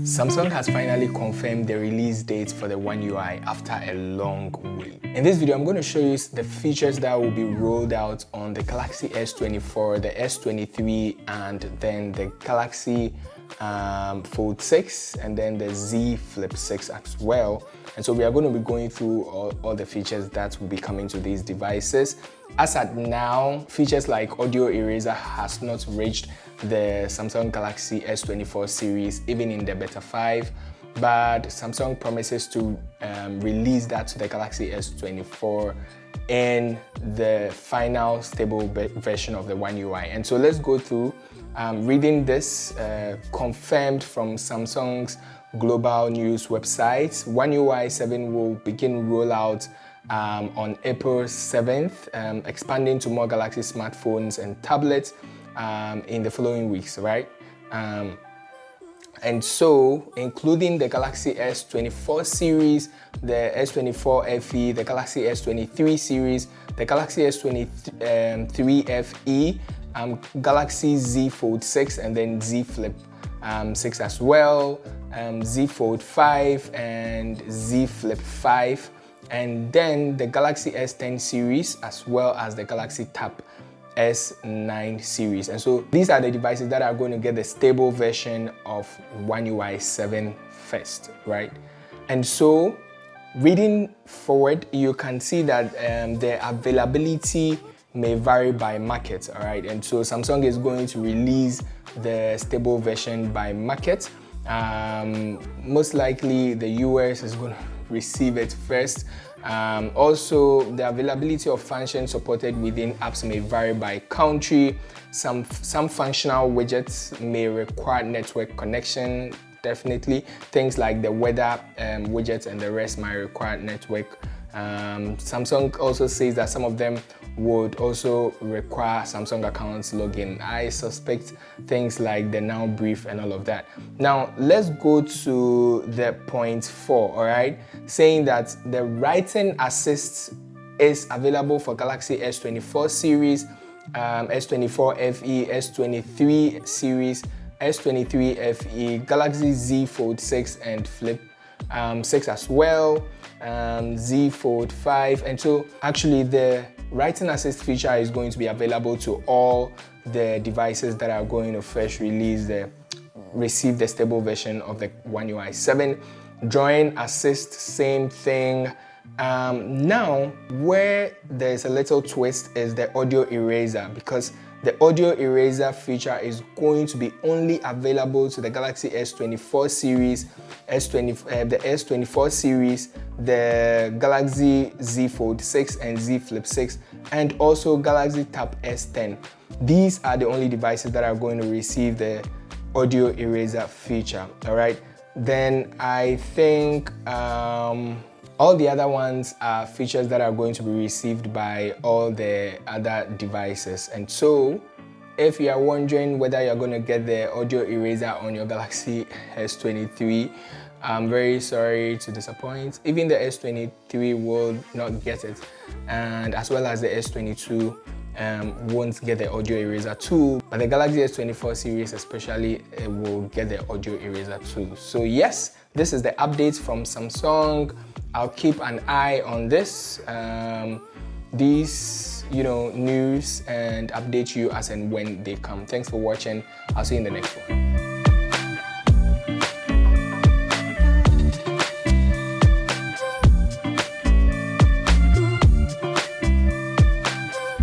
Samsung has finally confirmed the release date for the One UI after a long wait. In this video, I'm going to show you the features that will be rolled out on the Galaxy S24, the S23, and then the Galaxy Fold 6, and then the Z Flip 6 as well. And so we are going to be going through all the features that will be coming to these devices. As at now, features like audio eraser has not reached the Samsung Galaxy S24 series, even in the Beta 5, but Samsung promises to release that to the Galaxy S24 in the final stable version of the One UI. And so let's go through reading this confirmed from Samsung's global news website. One UI 7 will begin rollout on April 7th, expanding to more Galaxy smartphones and tablets in the following weeks, right? And so, including the Galaxy S24 series, the S24 FE, the Galaxy S23 series, the Galaxy S23 FE, Galaxy Z Fold 6, and then Z Flip 6 as well, Z Fold 5 and Z Flip 5, and then the Galaxy S10 series as well as the Galaxy Tab S9 series. And so these are the devices that are going to get the stable version of One UI 7 first, right? And so reading forward, you can see that the availability may vary by market, all right? And so Samsung is going to release the stable version by market. Most likely the US is going to receive it first. Also, the availability of functions supported within apps may vary by country. Some functional widgets may require network connection, definitely. Things like the weather widgets and the rest might require network. Samsung also says that some of them would also require Samsung accounts login. I suspect things like the Now Brief and all of that. Now, let's go to the point 4, all right? Saying that the writing assist is available for Galaxy S24 series, S24 FE, S23 series, S23 FE, Galaxy Z Fold 6 and Flip 6 as well, Z Fold 5. And so actually the writing assist feature is going to be available to all the devices that are going to first receive the stable version of the One UI 7. Drawing assist, same thing. Now, where there's a little twist is the audio eraser, because the audio eraser feature is going to be only available to the Galaxy S24 series, the S24 series, the Galaxy Z Fold 6 and Z Flip 6, and also Galaxy Tab S10. These are the only devices that are going to receive the audio eraser feature, all right? Then I think all the other ones are features that are going to be received by all the other devices. And so, if you are wondering whether you're going to get the audio eraser on your Galaxy S23, I'm very sorry to disappoint. Even the S23 will not get it, and as well as the S22 won't get the audio eraser too, but the Galaxy S24 series especially will get the audio eraser too. So yes, this is the updates from Samsung. I'll keep an eye on these news and update you as and when they come. Thanks for watching. I'll see you in the next one.